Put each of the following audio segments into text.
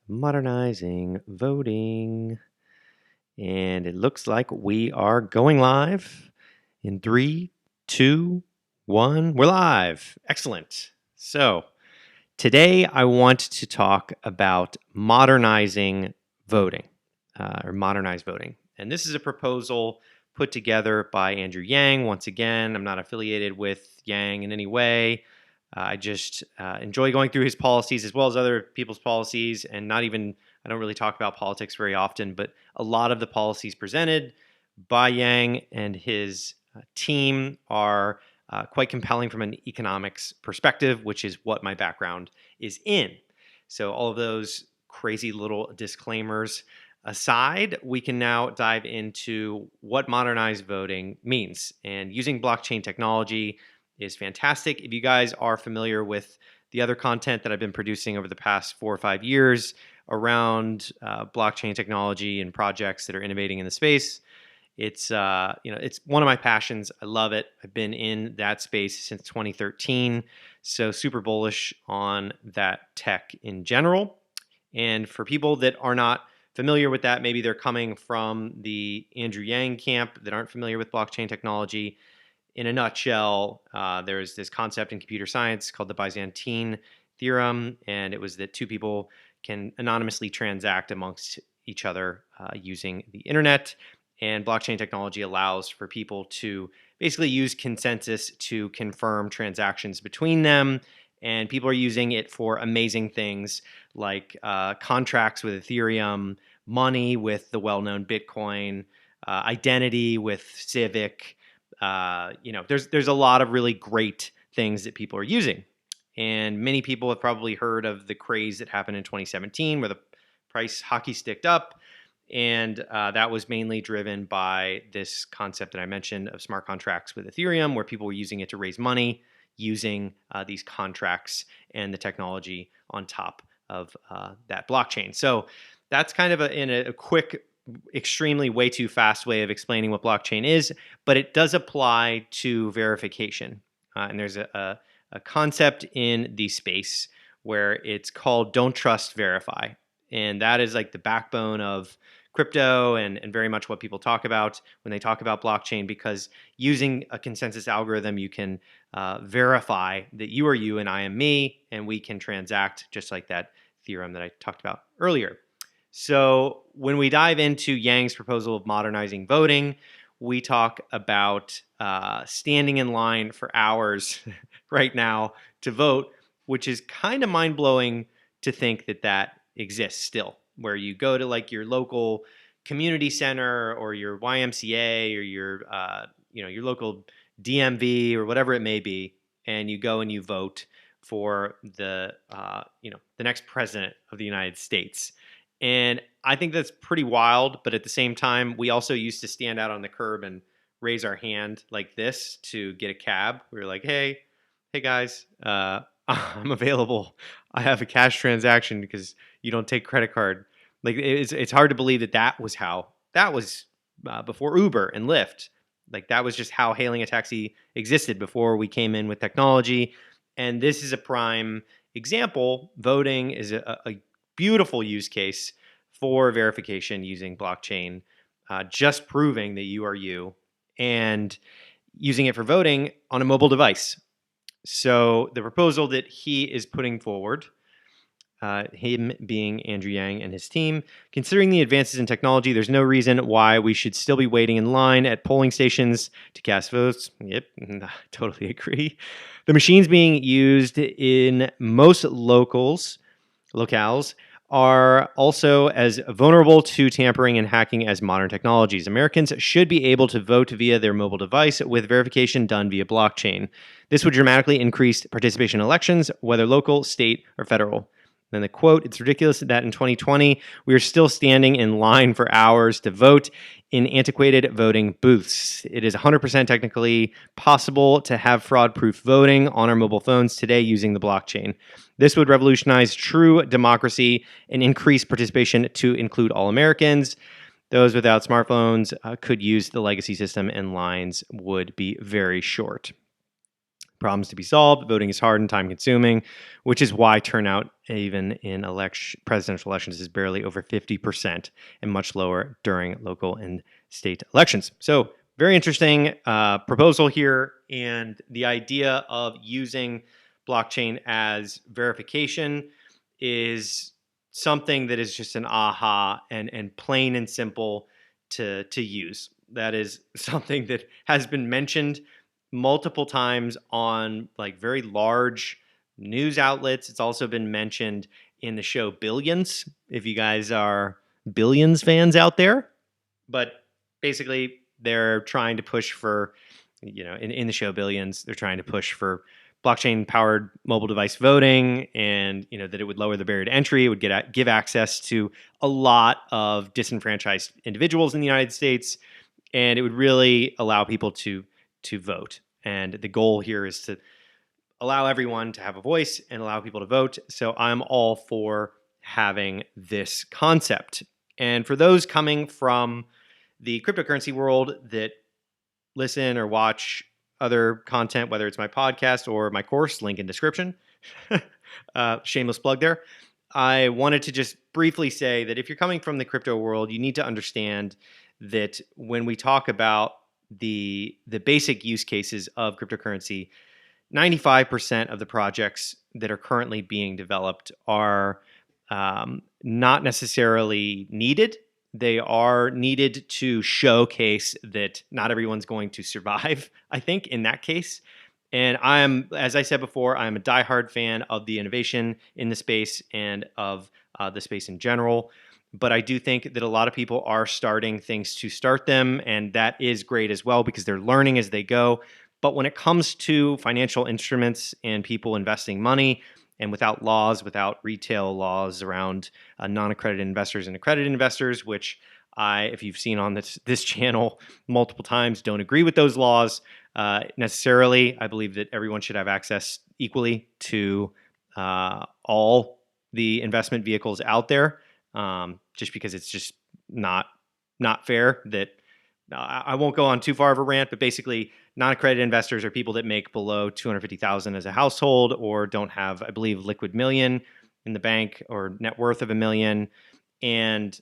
Modernizing Voting. And it looks like we are going live in 3, 2, 1. We're live. Excellent. So today I want to talk about modernizing voting or modernized voting. And this is a proposal put together by Andrew Yang. Once again, I'm not affiliated with Yang in any way. I just enjoy going through his policies as well as other people's policies, and I don't really talk about politics very often, but a lot of the policies presented by Yang and his team are quite compelling from an economics perspective, which is what my background is in. So all of those crazy little disclaimers aside, we can now dive into what modernized voting means. And using blockchain technology is fantastic. If you guys are familiar with the other content that I've been producing over the past 4 or 5 years around blockchain technology and projects that are innovating in the space, it's it's one of my passions. I love it. I've been in that space since 2013, so super bullish on that tech in general. And for people that are not familiar with that, maybe they're coming from the Andrew Yang camp that aren't familiar with blockchain technology. In a nutshell, there's this concept in computer science called the Byzantine theorem, and it was that two people can anonymously transact amongst each other using the internet. And blockchain technology allows for people to basically use consensus to confirm transactions between them. And people are using it for amazing things like contracts with Ethereum, money with the well-known Bitcoin, identity with Civic. There's a lot of really great things that people are using. And many people have probably heard of the craze that happened in 2017 where the price hockey sticked up. And that was mainly driven by this concept that I mentioned of smart contracts with Ethereum, where people were using it to raise money using these contracts and the technology on top of that blockchain. So that's kind of in a quick, extremely way too fast way of explaining what blockchain is, but it does apply to verification. And there's a concept in the space where it's called don't trust, verify. And that is like the backbone of crypto and very much what people talk about when they talk about blockchain, because using a consensus algorithm, you can verify that you are you and I am me, and we can transact just like that theorem that I talked about earlier. So when we dive into Yang's proposal of modernizing voting, we talk about standing in line for hours right now to vote, which is kind of mind-blowing to think that that exists still, where you go to like your local community center or your YMCA or your local DMV or whatever it may be, and you go and you vote for the next president of the United States. And I think that's pretty wild, but at the same time, we also used to stand out on the curb and raise our hand like this to get a cab. We were like, hey guys, I'm available. I have a cash transaction because you don't take credit card. Like it's hard to believe that was how that was before Uber and Lyft. Like that was just how hailing a taxi existed before we came in with technology. And this is a prime example. Voting is a beautiful use case for verification using blockchain, just proving that you are you and using it for voting on a mobile device. So the proposal that he is putting forward, him being Andrew Yang and his team, considering the advances in technology, there's no reason why we should still be waiting in line at polling stations to cast votes. Yep, totally agree. The machines being used in most locales are also as vulnerable to tampering and hacking as modern technologies. Americans should be able to vote via their mobile device with verification done via blockchain. This would dramatically increase participation in elections, whether local, state, or federal. Then the quote, it's ridiculous that in 2020, we are still standing in line for hours to vote in antiquated voting booths. It is 100% technically possible to have fraud-proof voting on our mobile phones today using the blockchain. This would revolutionize true democracy and increase participation to include all Americans. Those without smartphones could use the legacy system and lines would be very short. problems to be solved. Voting is hard and time consuming, which is why turnout even in presidential elections is barely over 50% and much lower during local and state elections. So very interesting proposal here. And the idea of using blockchain as verification is something that is just an aha and plain and simple to use. That is something that has been mentioned multiple times on like very large news outlets. It's also been mentioned in the show Billions, if you guys are Billions fans out there. But basically, they're trying to push for, in the show Billions, they're trying to push for blockchain powered mobile device voting, and that it would lower the barrier to entry. It would give access to a lot of disenfranchised individuals in the United States, and it would really allow people to vote. And the goal here is to allow everyone to have a voice and allow people to vote. So I'm all for having this concept. And for those coming from the cryptocurrency world that listen or watch other content, whether it's my podcast or my course, link in description, shameless plug there. I wanted to just briefly say that if you're coming from the crypto world, you need to understand that when we talk about the basic use cases of cryptocurrency, 95% of the projects that are currently being developed are not necessarily needed. They are needed to showcase that not everyone's going to survive, I think, in that case. And as I said before, I'm a diehard fan of the innovation in the space and of the space in general. But I do think that a lot of people are starting things to start them, and that is great as well because they're learning as they go. But when it comes to financial instruments and people investing money, and without laws, without retail laws around non-accredited investors and accredited investors, which if you've seen on this channel multiple times, don't agree with those laws necessarily. I believe that everyone should have access equally to all the investment vehicles out there, just because it's just not fair that I won't go on too far of a rant, but basically non-accredited investors are people that make below $250,000 as a household or don't have, I believe, liquid million in the bank or net worth of $1 million. And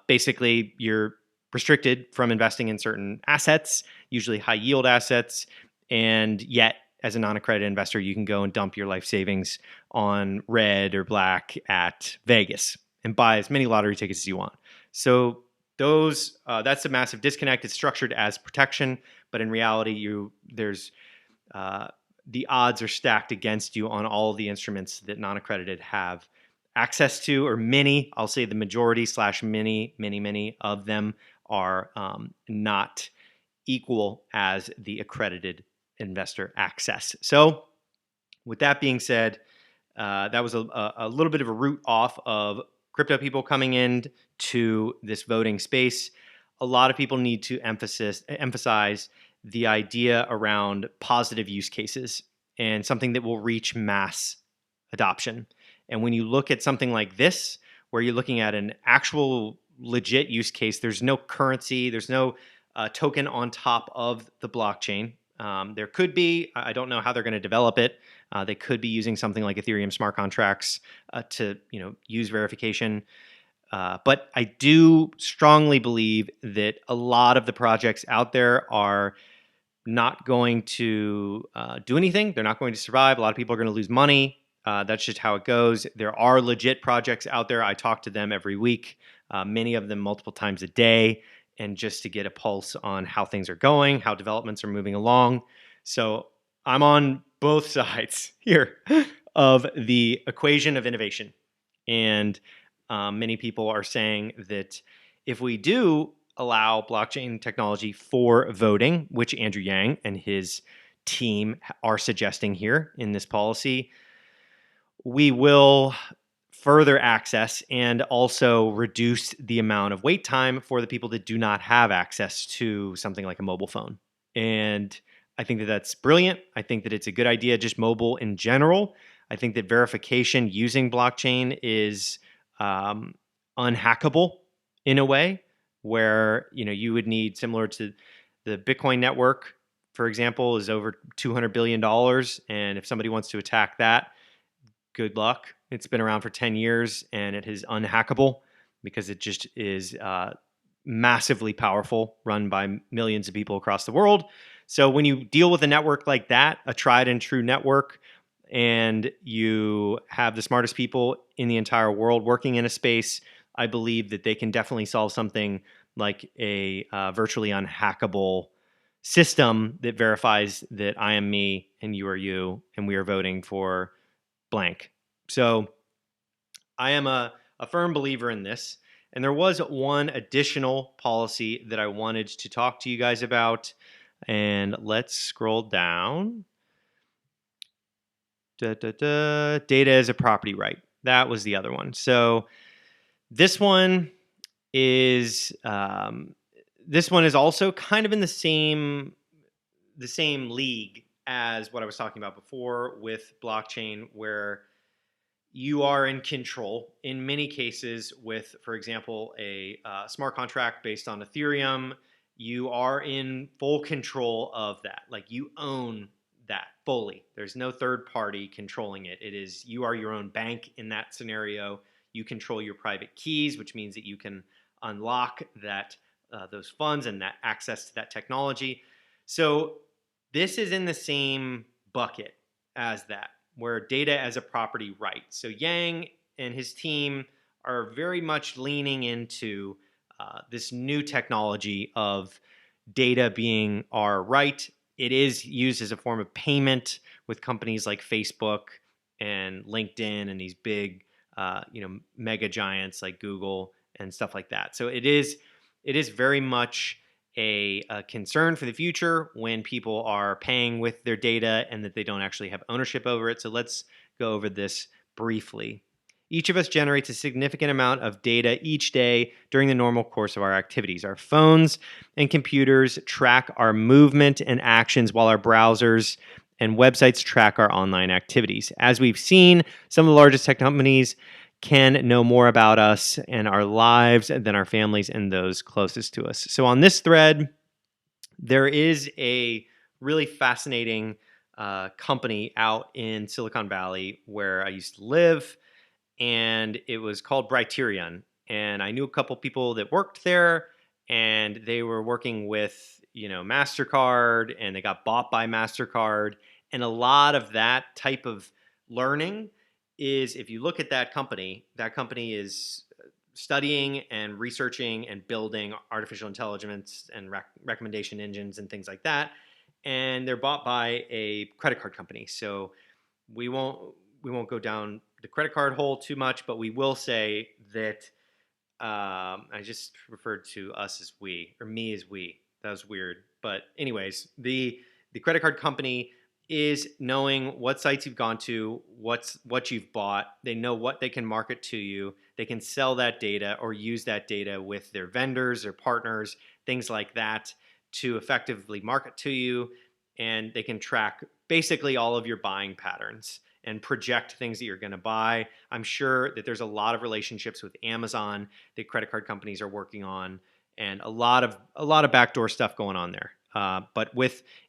basically you're restricted from investing in certain assets, usually high yield assets. And yet as a non-accredited investor, you can go and dump your life savings on red or black at Vegas and buy as many lottery tickets as you want. So that's a massive disconnect. It's structured as protection, but in reality, the odds are stacked against you on all of the instruments that non-accredited have access to, or many. I'll say the majority / many of them are not equal as the accredited investor access. So, with that being said, that was a little bit of a root off of crypto people coming in to this voting space. A lot of people need to emphasize the idea around positive use cases and something that will reach mass adoption. And when you look at something like this, where you're looking at an actual legit use case, there's no currency, there's no token on top of the blockchain. There could be, I don't know how they're going to develop it. They could be using something like Ethereum smart contracts to use verification. But I do strongly believe that a lot of the projects out there are not going to do anything. They're not going to survive. A lot of people are going to lose money. That's just how it goes. There are legit projects out there. I talk to them every week, many of them multiple times a day, and just to get a pulse on how things are going, how developments are moving along. So I'm on both sides here of the equation of innovation. And many people are saying that if we do allow blockchain technology for voting, which Andrew Yang and his team are suggesting here in this policy, we will further access and also reduce the amount of wait time for the people that do not have access to something like a mobile phone. And I think that that's brilliant. I think that it's a good idea, just mobile in general. I think that verification using blockchain is unhackable in a way where you would need, similar to the Bitcoin network, for example, is over $200 billion. And if somebody wants to attack that, good luck. It's been around for 10 years and it is unhackable because it just is massively powerful, run by millions of people across the world. So when you deal with a network like that, a tried and true network, and you have the smartest people in the entire world working in a space, I believe that they can definitely solve something like a virtually unhackable system that verifies that I am me and you are you, and we are voting for blank. So I am a firm believer in this. And there was one additional policy that I wanted to talk to you guys about. And let's scroll down. Data as a property right. That was the other one. So this one is also kind of in the same league as what I was talking about before with blockchain, where you are in control in many cases with, for example, a smart contract based on Ethereum. You are in full control of that. Like, you own that fully. There's no third party controlling it. You are your own bank in that scenario. You control your private keys, which means that you can unlock that those funds and that access to that technology. So this is in the same bucket as that, where data as a property right. So Yang and his team are very much leaning into this new technology of data being our right. It is used as a form of payment with companies like Facebook and LinkedIn and these big, mega giants like Google and stuff like that. So it is very much a concern for the future when people are paying with their data and that they don't actually have ownership over it. So let's go over this briefly. Each of us generates a significant amount of data each day during the normal course of our activities. Our phones and computers track our movement and actions, while our browsers and websites track our online activities. As we've seen, some of the largest tech companies can know more about us and our lives than our families and those closest to us. So on this thread, there is a really fascinating company out in Silicon Valley where I used to live, and it was called Brighterion. And I knew a couple people that worked there, and they were working with, MasterCard, and they got bought by MasterCard. And a lot of that type of learning is, if you look at that company is studying and researching and building artificial intelligence and recommendation engines and things like that. And they're bought by a credit card company. So we won't go down the credit card hole too much, but we will say that I just referred to us as we, or me as we. That was weird. But anyways, the credit card company is knowing what sites you've gone to, what you've bought. They know what they can market to you. They can sell that data or use that data with their vendors or partners, things like that, to effectively market to you. And they can track basically all of your buying patterns and project things that you're going to buy. I'm sure that there's a lot of relationships with Amazon that credit card companies are working on, and a lot of backdoor stuff going on there. But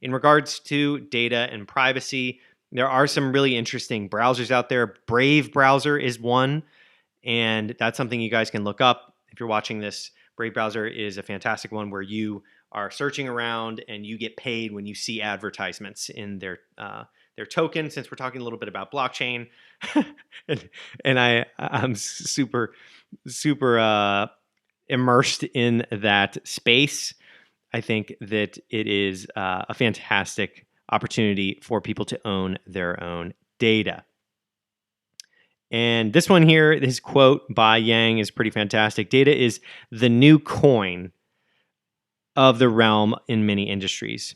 in regards to data and privacy, there are some really interesting browsers out there. Brave browser is one, and that's something you guys can look up if you're watching this. Brave browser is a fantastic one where you are searching around and you get paid when you see advertisements in their token. Since we're talking a little bit about blockchain, and I'm super immersed in that space, I think that it is a fantastic opportunity for people to own their own data. And this one here, this quote by Yang is pretty fantastic. Data is the new coin of the realm in many industries.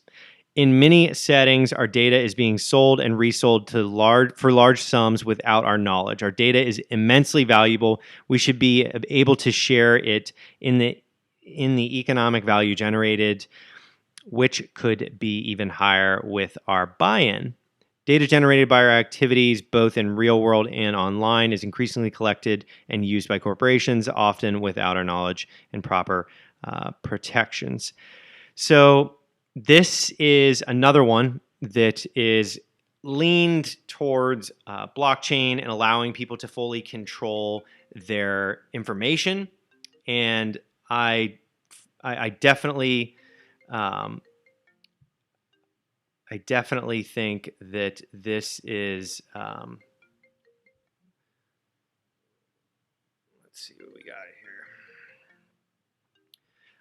In many settings, our data is being sold and resold for large sums without our knowledge. Our data is immensely valuable. We should be able to share it in the economic value generated, which could be even higher with our buy-in. Data generated by our activities, both in real world and online, is increasingly collected and used by corporations, often without our knowledge and proper protections. So This is another one that is leaned towards blockchain and allowing people to fully control their information. And I definitely, um, I definitely think that this is. Let's see what we got here.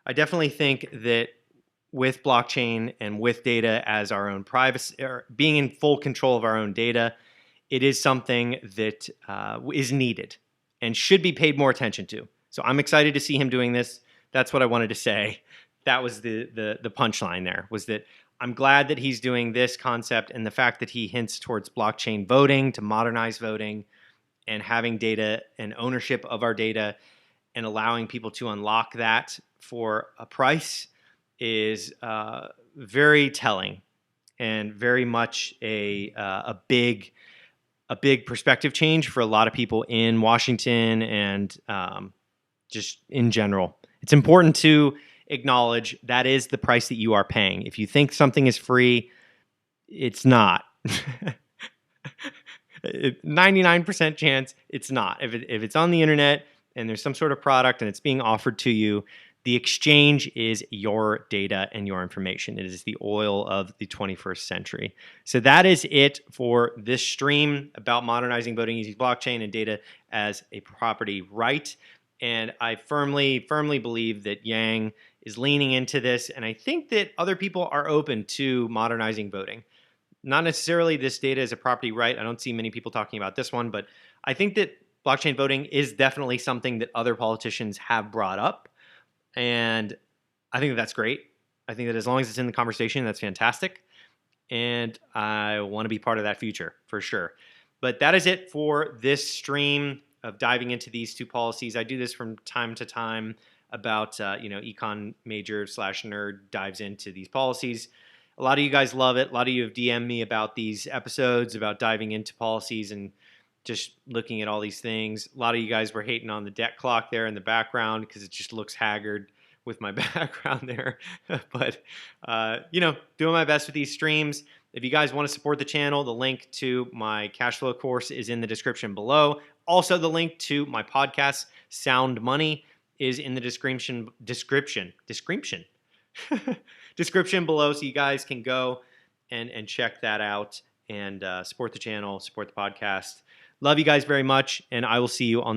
I definitely think that with blockchain and with data as our own privacy, or being in full control of our own data, it is something that is needed and should be paid more attention to. So I'm excited to see him doing this. That's what I wanted to say. That was the punchline there, was that I'm glad that he's doing this concept, and the fact that he hints towards blockchain voting to modernize voting and having data and ownership of our data and allowing people to unlock that for a price is very telling and very much a big perspective change for a lot of people in Washington and just in general. It's important to acknowledge that is the price that you are paying. If you think something is free, it's not. 99% chance it's not. If it's on the internet and there's some sort of product and it's being offered to you, the exchange is your data and your information. It is the oil of the 21st century. So that is it for this stream about modernizing voting using blockchain and data as a property right. And I firmly believe that Yang is leaning into this. And I think that other people are open to modernizing voting. Not necessarily this data as a property right. I don't see many people talking about this one, but I think that blockchain voting is definitely something that other politicians have brought up. And I think that that's great. I think that as long as it's in the conversation, that's fantastic. And I want to be part of that future for sure. But that is it for this stream of diving into these two policies. I do this from time to time about, econ major / nerd dives into these policies. A lot of you guys love it. A lot of you have DM'd me about these episodes, about diving into policies and just looking at all these things. A lot of you guys were hating on the debt clock there in the background because it just looks haggard with my background there. But, doing my best with these streams. If you guys want to support the channel, the link to my cash flow course is in the description below. Also, the link to my podcast, Sound Money, is in the description below, so you guys can go and check that out and support the channel, support the podcast. Love you guys very much, and I will see you on the